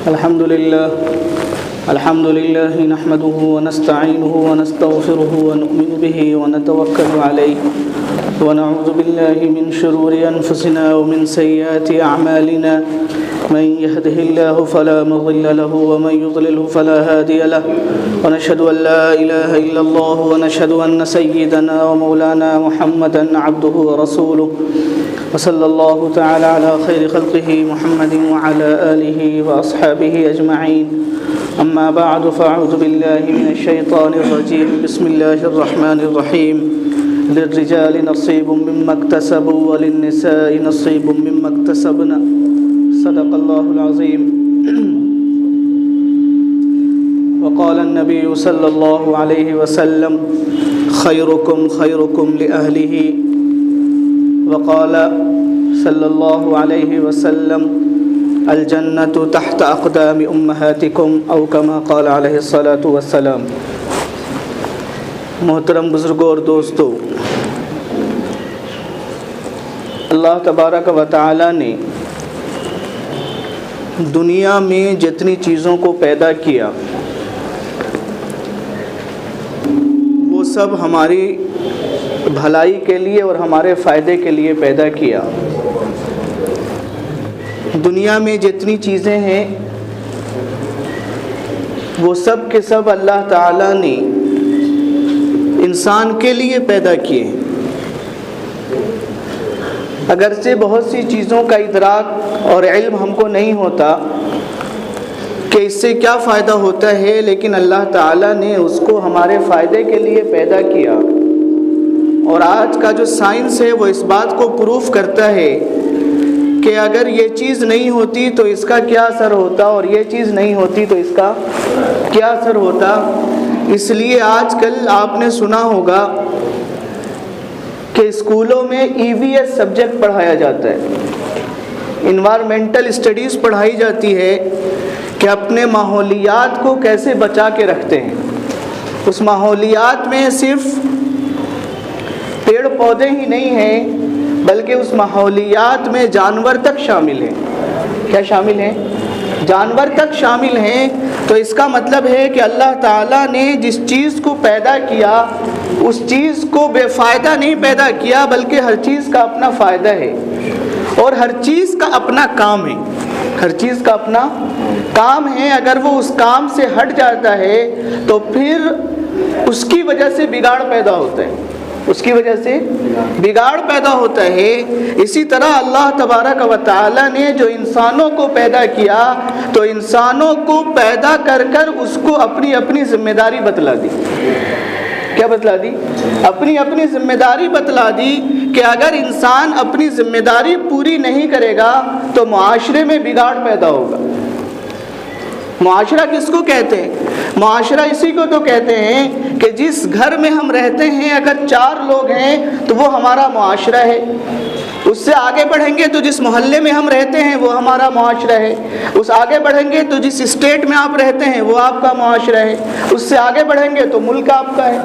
الحمد لله نحمده ونستعينه ونستغفره ونؤمن به ونتوكل عليه ونعوذ بالله من شرور أنفسنا ومن سيئات أعمالنا من يهده الله فلا مضل له ومن يضلله فلا هادي له ونشهد أن لا إله إلا الله ونشهد أن سيدنا ومولانا محمدا عبده ورسوله وصلى الله تعالى على خير خلقه محمد وعلى آله وأصحابه أجمعين أما بعد فأعوذ بالله من الشيطان الرجيم بسم الله الرحمن الرحيم للرجال نصيب مما اكتسبوا وللنساء نصيب مما اكتسبنا صدق الله العظيم وقال النبي صلى الله عليه وسلم خيركم خيركم لأهله وقال صلى الله عليه وسلم الجنة تحت أقدام أمهاتكم أو كما قال عليه الصلاة والسلام۔ محترم بزرگوں اور دوستو، اللہ تبارک و تعالی نے دنیا میں جتنی چیزوں کو پیدا کیا وہ سب ہماری بھلائی کے لیے اور ہمارے فائدے کے لیے پیدا کیا۔ دنیا میں جتنی چیزیں ہیں وہ سب کے سب اللہ تعالیٰ نے انسان کے لیے پیدا کیے۔ اگرچہ بہت سی چیزوں کا ادراک اور علم ہم کو نہیں ہوتا کہ اس سے کیا فائدہ ہوتا ہے، لیکن اللہ تعالیٰ نے اس کو ہمارے فائدے کے لیے پیدا کیا۔ اور آج کا جو سائنس ہے وہ اس بات کو پروف کرتا ہے کہ اگر یہ چیز نہیں ہوتی تو اس کا کیا اثر ہوتا، اور یہ چیز نہیں ہوتی تو اس کا کیا اثر ہوتا۔ اس لیے آج کل آپ نے سنا ہوگا کہ اسکولوں میں EVS سبجیکٹ پڑھایا جاتا ہے، انوائرمنٹل اسٹڈیز پڑھائی جاتی ہے کہ اپنے ماحولیات کو کیسے بچا کے رکھتے ہیں۔ اس ماحولیات میں صرف پیڑ پودے ہی نہیں ہیں بلکہ اس ماحولیات میں جانور تک شامل ہیں۔ کیا شامل ہیں؟ جانور تک شامل ہیں۔ تو اس کا مطلب ہے کہ اللہ تعالیٰ نے جس چیز کو پیدا کیا اس چیز کو بے فائدہ نہیں پیدا کیا، بلکہ ہر چیز کا اپنا فائدہ ہے اور ہر چیز کا اپنا کام ہے۔ ہر چیز کا اپنا کام ہے۔ اگر وہ اس کام سے ہٹ جاتا ہے تو پھر اس کی وجہ سے بگاڑ پیدا ہوتا ہے، اس کی وجہ سے بگاڑ پیدا ہوتا ہے۔ اسی طرح اللہ تبارک و تعالی نے جو انسانوں کو پیدا کیا تو انسانوں کو پیدا کر کر اس کو اپنی اپنی ذمہ داری بتلا دی۔ کیا بتلا دی؟ اپنی اپنی ذمہ داری بتلا دی کہ اگر انسان اپنی ذمہ داری پوری نہیں کرے گا تو معاشرے میں بگاڑ پیدا ہوگا۔ معاشرہ کس کو کہتے ہیں؟ معاشرہ اسی کو تو کہتے ہیں کہ جس گھر میں ہم رہتے ہیں اگر 4 لوگ ہیں تو وہ ہمارا معاشرہ ہے۔ اس سے آگے بڑھیں گے تو جس محلے میں ہم رہتے ہیں وہ ہمارا معاشرہ ہے۔ اس آگے بڑھیں گے تو جس اسٹیٹ میں آپ رہتے ہیں وہ آپ کا معاشرہ ہے۔ اس سے آگے بڑھیں گے تو ملک آپ کا ہے۔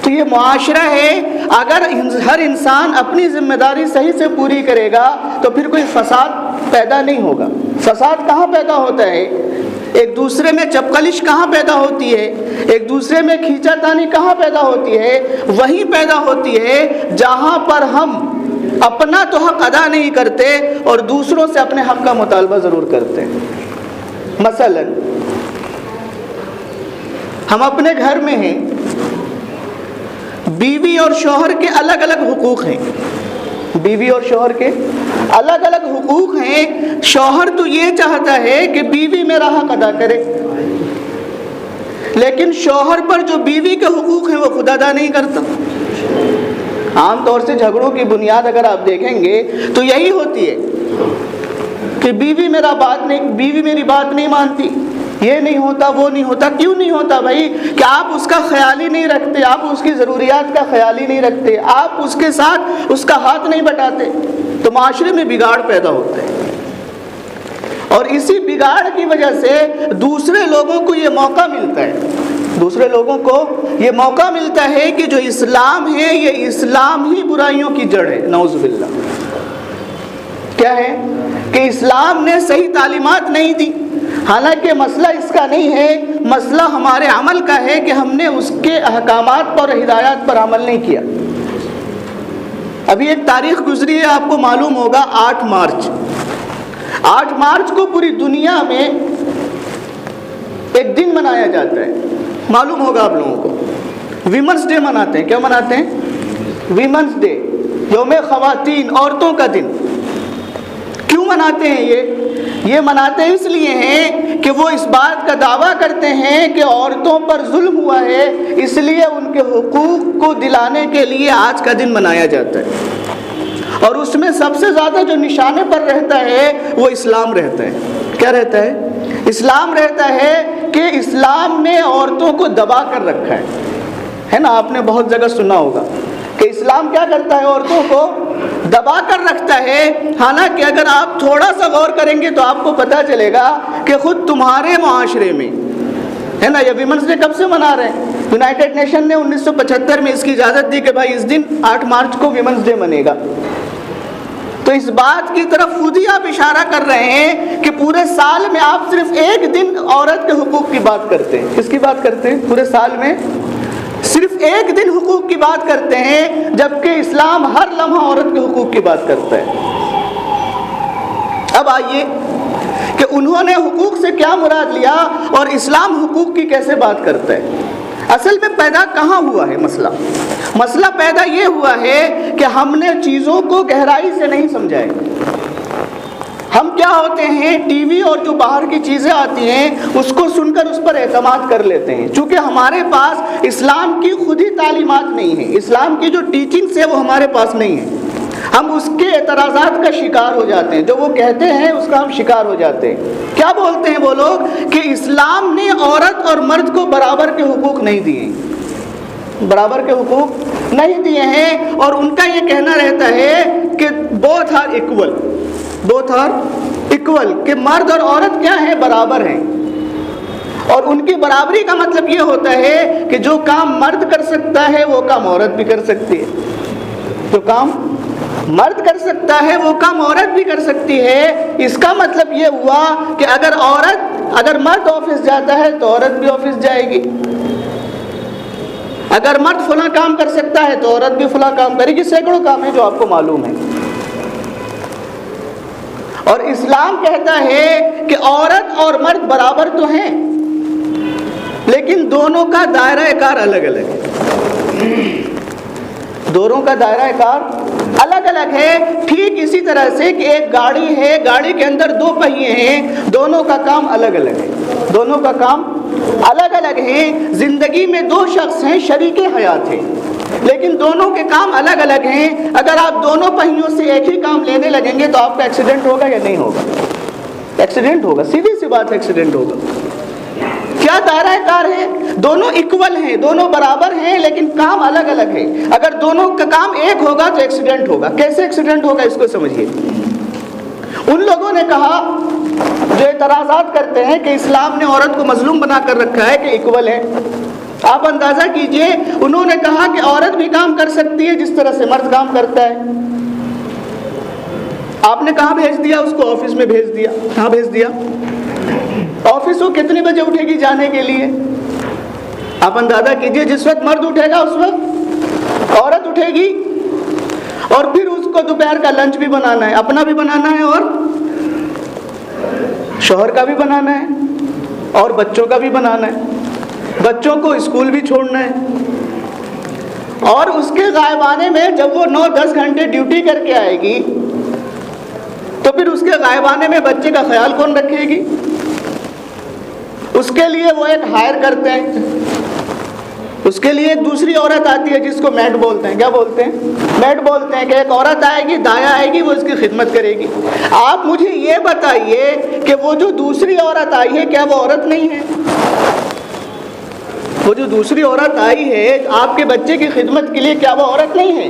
تو یہ معاشرہ ہے۔ اگر ہر انسان اپنی ذمہ داری صحیح سے پوری کرے گا تو پھر کوئی فساد پیدا نہیں ہوگا۔ فساد کہاں پیدا ہوتا ہے؟ ایک دوسرے میں چپقلش کہاں پیدا ہوتی ہے؟ ایک دوسرے میں کھینچا تانی کہاں پیدا ہوتی ہے؟ وہیں پیدا ہوتی ہے جہاں پر ہم اپنا تو حق ادا نہیں کرتے اور دوسروں سے اپنے حق کا مطالبہ ضرور کرتے ہیں۔ مثلا ہم اپنے گھر میں ہیں، بیوی اور شوہر کے الگ الگ حقوق ہیں۔ بیوی اور شوہر کے الگ الگ حقوق ہیں۔ شوہر تو یہ چاہتا ہے کہ بیوی میرا حق ادا کرے، لیکن شوہر پر جو بیوی کے حقوق ہیں وہ خود ادا نہیں کرتا۔ عام طور سے جھگڑوں کی بنیاد اگر آپ دیکھیں گے تو یہی ہوتی ہے کہ بیوی میری بات نہیں مانتی، یہ نہیں ہوتا، وہ نہیں ہوتا۔ کیوں نہیں ہوتا بھائی؟ کہ آپ اس کا خیال ہی نہیں رکھتے، آپ اس کی ضروریات کا خیال ہی نہیں رکھتے، آپ اس کے ساتھ اس کا ہاتھ نہیں بٹاتے، تو معاشرے میں بگاڑ پیدا ہوتا ہے۔ اور اسی بگاڑ کی وجہ سے دوسرے لوگوں کو یہ موقع ملتا ہے، دوسرے لوگوں کو یہ موقع ملتا ہے کہ جو اسلام ہے یہ اسلام ہی برائیوں کی جڑ ہے۔ نعوذ باللہ۔ کیا ہے کہ اسلام نے صحیح تعلیمات نہیں دی، حالانکہ مسئلہ اس کا نہیں ہے، مسئلہ ہمارے عمل کا ہے کہ ہم نے اس کے احکامات پر اور ہدایات پر عمل نہیں کیا۔ ابھی ایک تاریخ گزری ہے، آپ کو معلوم ہوگا، 8 مارچ کو پوری دنیا میں ایک دن منایا جاتا ہے، معلوم ہوگا آپ لوگوں کو، ویمنس ڈے مناتے ہیں۔ کیا مناتے ہیں؟ ویمنس ڈے، یوم خواتین، عورتوں کا دن۔ کیوں مناتے ہیں یہ مناتے اس لیے ہیں کہ وہ اس بات کا دعویٰ کرتے ہیں کہ عورتوں پر ظلم ہوا ہے، اس لیے ان کے حقوق کو دلانے کے لیے آج کا دن منایا جاتا ہے۔ اور اس میں سب سے زیادہ جو نشانے پر رہتا ہے وہ اسلام رہتا ہے۔ کیا رہتا ہے؟ اسلام رہتا ہے کہ اسلام نے عورتوں کو دبا کر رکھا ہے نا، آپ نے بہت جگہ سنا ہوگا کہ اسلام کیا کرتا ہے، عورتوں کو دبا کر رکھتا ہے۔ حالانکہ اگر آپ تھوڑا سا غور کریں گے تو آپ کو پتہ چلے گا کہ خود تمہارے معاشرے میں ہے نا، یہ ویمنس ڈے کب سے منا رہے ہیں؟ یونائٹڈ نیشن نے 1975 میں اس کی اجازت دی کہ بھائی اس دن 8 مارچ کو ویمنس ڈے بنے گا۔ تو اس بات کی طرف خود ہی آپ اشارہ کر رہے ہیں کہ پورے سال میں آپ صرف ایک دن عورت کے حقوق کی بات کرتے ہیں۔ کس کی بات کرتے ہیں؟ پورے سال میں صرف ایک دن حقوق کی بات کرتے ہیں، جبکہ اسلام ہر لمحہ عورت کے حقوق کی بات کرتا ہے۔ اب آئیے کہ انہوں نے حقوق سے کیا مراد لیا اور اسلام حقوق کی کیسے بات کرتا ہے۔ اصل میں پیدا کہاں ہوا ہے مسئلہ پیدا یہ ہوا ہے کہ ہم نے چیزوں کو گہرائی سے نہیں سمجھا ہے۔ ہم کیا ہوتے ہیں، ٹی وی اور جو باہر کی چیزیں آتی ہیں اس کو سن کر اس پر اعتماد کر لیتے ہیں، چونکہ ہمارے پاس اسلام کی خود ہی تعلیمات نہیں ہیں، اسلام کی جو ٹیچنگز ہے وہ ہمارے پاس نہیں ہے۔ ہم اس کے اعتراضات کا شکار ہو جاتے ہیں، جو وہ کہتے ہیں اس کا ہم شکار ہو جاتے ہیں۔ کیا بولتے ہیں وہ لوگ کہ اسلام نے عورت اور مرد کو برابر کے حقوق نہیں دیے، برابر کے حقوق نہیں دیے ہیں، اور ان کا یہ کہنا رہتا ہے کہ both are equal، کہ مرد اور عورت کیا ہیں، برابر ہیں۔ اور ان کی برابری کا مطلب یہ ہوتا ہے کہ جو کام مرد کر سکتا ہے وہ کام عورت بھی کر سکتی ہے، جو کام مرد کر سکتا ہے وہ کام عورت بھی کر سکتی ہے۔ اس کا مطلب یہ ہوا کہ اگر مرد آفس جاتا ہے تو عورت بھی آفس جائے گی، اگر مرد فلاں کام کر سکتا ہے تو عورت بھی فلاں کام کرے گی۔ سینکڑوں کام ہیں جو آپ کو معلوم ہے۔ اور اسلام کہتا ہے کہ عورت اور مرد برابر تو ہیں، لیکن دونوں کا دائرہ کار الگ الگ ہے، دونوں کا دائرہ کار الگ الگ ہے۔ ٹھیک اسی طرح سے کہ ایک گاڑی ہے، گاڑی کے اندر 2 پہیے ہیں، دونوں کا کام الگ الگ ہے، دونوں کا کام الگ الگ ہے۔ زندگی میں 2 شخص ہیں، شریک حیات ہیں، لیکن دونوں کے کام الگ الگ ہیں۔ اگر آپ دونوں پہیوں سے ایک ہی کام لینے لگیں گے تو آپ کا ایکسیڈنٹ ہوگا یا نہیں ہوگا؟ ایکسیڈنٹ ہوگا، سیدھی سی بات ہے، ایکسیڈنٹ ہوگا۔ کیا دائرہ کار ہے؟ دونوں ایکول ہیں، دونوں برابر ہیں، لیکن کام الگ الگ ہے۔ اگر دونوں کا کام ایک ہوگا تو ایکسیڈنٹ ہوگا۔ کیسے ایکسیڈنٹ ہوگا اس کو سمجھیے۔ ان لوگوں نے کہا جو اعتراضات کرتے ہیں کہ اسلام نے عورت کو مظلوم بنا کر رکھا ہے کہ ایکول ہے، آپ اندازہ کیجئے، انہوں نے کہا کہ عورت بھی کام کر سکتی ہے جس طرح سے مرد کام کرتا ہے۔ آپ نے کہاں بھیج دیا اس کو؟ آفس میں بھیج دیا۔ کہاں بھیج دیا؟ آفس وہ کتنے بجے اٹھے گی جانے کے لیے؟ آپ اندازہ کیجئے، جس وقت مرد اٹھے گا اس وقت عورت اٹھے گی، اور پھر اس کو دوپہر کا لنچ بھی بنانا ہے، اپنا بھی بنانا ہے اور شوہر کا بھی بنانا ہے اور بچوں کا بھی بنانا ہے، بچوں کو اسکول بھی چھوڑنا ہے۔ اور اس کے غائبانے میں جب وہ 9-10 گھنٹے ڈیوٹی کر کے آئے گی تو پھر اس کے غائبانے میں بچے کا خیال کون رکھے گی؟ اس کے لیے وہ ایک ہائر کرتے ہیں، اس کے لیے ایک دوسری عورت آتی ہے جس کو میڈ بولتے ہیں۔ کیا بولتے ہیں؟ میڈ بولتے ہیں کہ ایک عورت آئے گی، دایا آئے گی، وہ اس کی خدمت کرے گی۔ آپ مجھے یہ بتائیے کہ وہ جو دوسری عورت آئی ہے کیا وہ عورت نہیں ہے؟ وہ جو دوسری عورت آئی ہے آپ کے بچے کی خدمت کے لیے، کیا وہ عورت نہیں ہے؟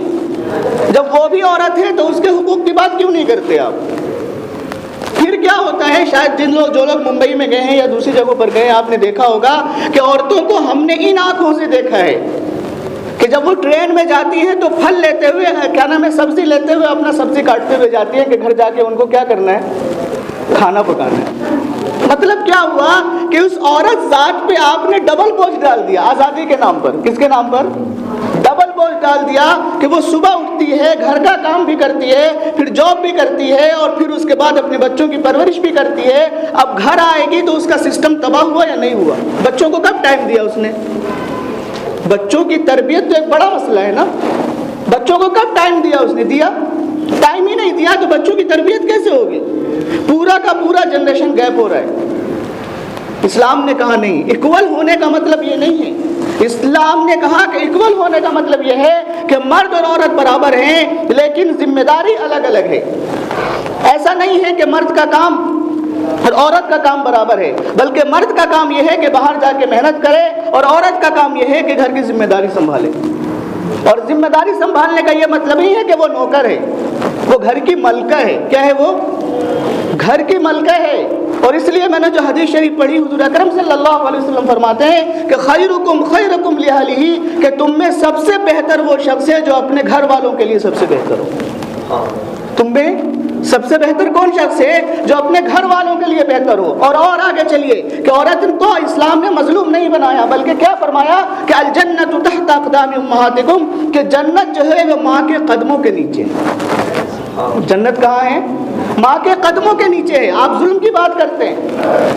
جب وہ بھی عورت ہے تو اس کے حقوق کی بات کیوں نہیں کرتے آپ؟ پھر کیا ہوتا ہے، شاید جو لوگ ممبئی میں گئے ہیں یا دوسری جگہوں پر گئے ہیں، آپ نے دیکھا ہوگا کہ عورتوں کو ہم نے ان آنکھوں سے دیکھا ہے کہ جب وہ ٹرین میں جاتی ہیں تو پھل لیتے ہوئے، سبزی لیتے ہوئے اپنا سبزی کاٹتے ہوئے جاتی ہیں کہ گھر جا کے ان کو کیا کرنا ہے، کھانا پکانا ہے۔ مطلب کیا ہوا کہ اس عورت ذات پہ آپ نے ڈبل بوجھ ڈال دیا آزادی کے نام پر. کس کے نام پر؟ ڈبل بوجھ ڈال دیا کہ وہ صبح اٹھتی ہے، گھر کا کام بھی کرتی ہے، پھر جاب بھی کرتی ہے، اور پھر اس کے بعد اپنے بچوں کی پرورش بھی کرتی ہے. اب گھر آئے گی تو اس کا سسٹم تباہ ہوا یا نہیں ہوا؟ بچوں کو کب ٹائم دیا اس نے؟ بچوں کی تربیت تو ایک بڑا مسئلہ ہے نا. بچوں کو کب ٹائم دیا اس نے؟ دیا ٹائم ہی نہیں دیا تو بچوں کی تربیت کیسے ہوگی؟ پورا کا پورا جنریشن گیپ ہو رہا ہے. اسلام نے کہا نہیں، ایکول ہونے کا مطلب یہ نہیں ہے. اسلام نے کہا کہ ایکول ہونے کا مطلب یہ ہے کہ مرد اور عورت برابر ہیں لیکن ذمہ داری الگ الگ ہے. ایسا نہیں ہے کہ مرد کا کام اور عورت کا کام برابر ہے، بلکہ مرد کا کام یہ ہے کہ باہر جا کے محنت کرے اور عورت کا کام یہ ہے کہ گھر کی ذمہ داری سنبھالے. اور ذمہ داری سنبھالنے کا یہ مطلب نہیں ہے کہ وہ نوکر ہے، وہ گھر کی ملکہ ہے. کیا ہے؟ وہ گھر کی ملکہ ہے. اور اس لیے میں نے جو حدیث شریف پڑھی، حضور اکرم صلی اللہ علیہ وسلم فرماتے ہیں کہ خیرکم خیرکم لأہلہ، کہ تم میں سب سے بہتر وہ شخص ہے جو اپنے گھر والوں کے لیے سب سے بہتر ہو. تم میں سب سے بہتر کون شخص ہے؟ جو اپنے گھر والوں کے لیے بہتر ہو. اور آگے چلیے کہ عورت کو اسلام نے مظلوم نہیں بنایا، بلکہ کیا فرمایا کہ الجنت تحت اقدام امہاتکم، کہ جنت جو ہے وہ ماں کے قدموں کے نیچے. جنت کہاں ہے؟ ماں کے قدموں کے نیچے ہے. آپ ظلم کی بات کرتے ہیں،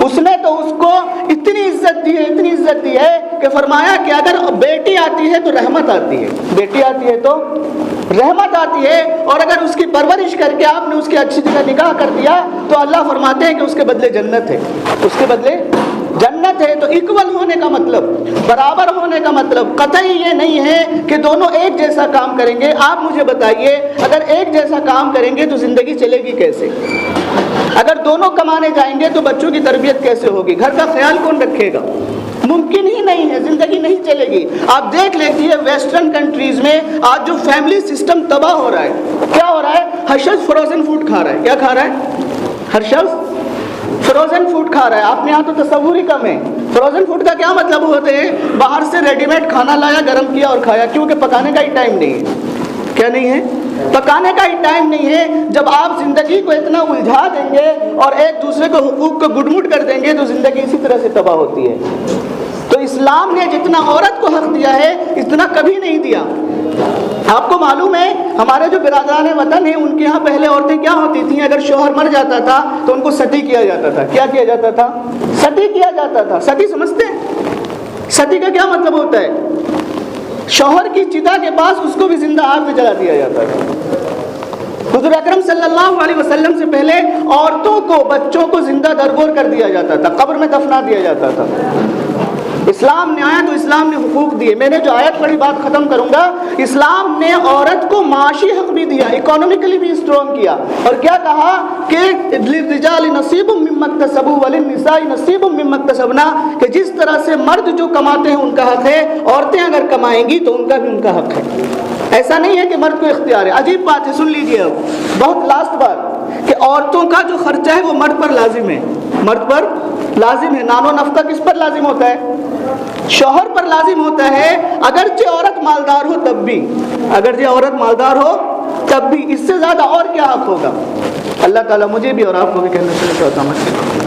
اس نے تو اس کو اتنی عزت دی ہے، اتنی عزت دی ہے کہ فرمایا کہ اگر بیٹی آتی ہے تو رحمت آتی ہے، بیٹی آتی ہے تو رحمت آتی ہے. اور اگر اس کی پرورش کر کے آپ نے اس کی اچھی طرح نکاح کر دیا تو اللہ فرماتے ہیں کہ اس کے بدلے جنت ہے، اس کے بدلے جنت ہے. تو ایکول ہونے کا مطلب، برابر ہونے کا مطلب قطعی یہ نہیں ہے کہ دونوں ایک جیسا کام کریں گے. آپ مجھے بتائیے، اگر ایک جیسا کام کریں گے تو زندگی چلے گی کیسے؟ اگر دونوں کمانے جائیں گے تو بچوں کی تربیت کیسے ہوگی؟ گھر کا خیال کون رکھے گا؟ ممکن ہی نہیں ہے، زندگی نہیں چلے گی. آپ دیکھ لیجیے ویسٹرن کنٹریز میں آج جو فیملی سسٹم تباہ ہو رہا ہے، کیا ہو رہا ہے؟ ہر شخص فروزن فوڈ کھا رہا ہے. کیا کھا رہا ہے؟ ہر شخص فروزن فوڈ کھا رہا ہے. آپ نے یہاں تو تصور ہی کم ہے. فروزن فوڈ کا کیا مطلب ہوتے ہیں؟ باہر سے ریڈی میڈ کھانا لایا، گرم کیا اور کھایا، کیونکہ پکانے کا ہی ٹائم نہیں ہے. کیا نہیں ہے؟ پکانے کا ہی ٹائم نہیں ہے. جب آپ زندگی کو اتنا الجھا دیں گے اور ایک دوسرے کو حقوق کو گڈمٹ کر دیں گے تو زندگی اسی طرح سے تباہ ہوتی ہے. تو اسلام نے جتنا عورت کو حق دیا ہے اتنا کبھی نہیں دیا. آپ کو معلوم ہے ہمارے جو برادران وطن ہیں ان کے ہاں پہلے عورتیں کیا ہوتی تھیں؟ اگر شوہر مر جاتا تھا تو ان کو ستی کیا جاتا تھا. کیا کیا جاتا تھا؟ ستی کیا جاتا تھا. ستی سمجھتے ہیں؟ ستی کا کیا مطلب ہوتا ہے؟ شوہر کی چتا کے پاس اس کو بھی زندہ آگ میں جلا دیا جاتا تھا. حضور اکرم صلی اللہ علیہ وسلم سے پہلے عورتوں کو، بچوں کو زندہ درگور کر دیا جاتا تھا، قبر میں دفنا دیا جاتا تھا. اسلام نے آیا تو اسلام نے حقوق دیے. میں نے جو آیت پڑھی بات ختم کروں گا. اسلام نے عورت کو معاشی حق بھی دیا، اکانومیکلی بھی اسٹرانگ کیا. اور کیا کہا کہ للرجال نصیب مما اکتسبوا وللنساء نصیب مما اکتسبنا، کہ جس طرح سے مرد جو کماتے ہیں ان کا حق ہے، عورتیں اگر کمائیں گی تو ان کا بھی ان کا حق ہے. ایسا نہیں ہے کہ مرد کو اختیار ہے. عجیب بات ہے، سن لیجیے اب بہت لاسٹ بات، کہ عورتوں کا جو خرچہ ہے وہ مرد پر لازم ہے. مرد پر لازم ہے. نان و نفقہ کس پر لازم ہوتا ہے؟ شوہر پر لازم ہوتا ہے. اگرچہ عورت مالدار ہو تب بھی، اگرچہ عورت مالدار ہو تب بھی، اس سے زیادہ اور کیا حق ہوگا؟ اللہ تعالیٰ مجھے بھی اور آپ کو بھی کہنا چاہتا ہوں.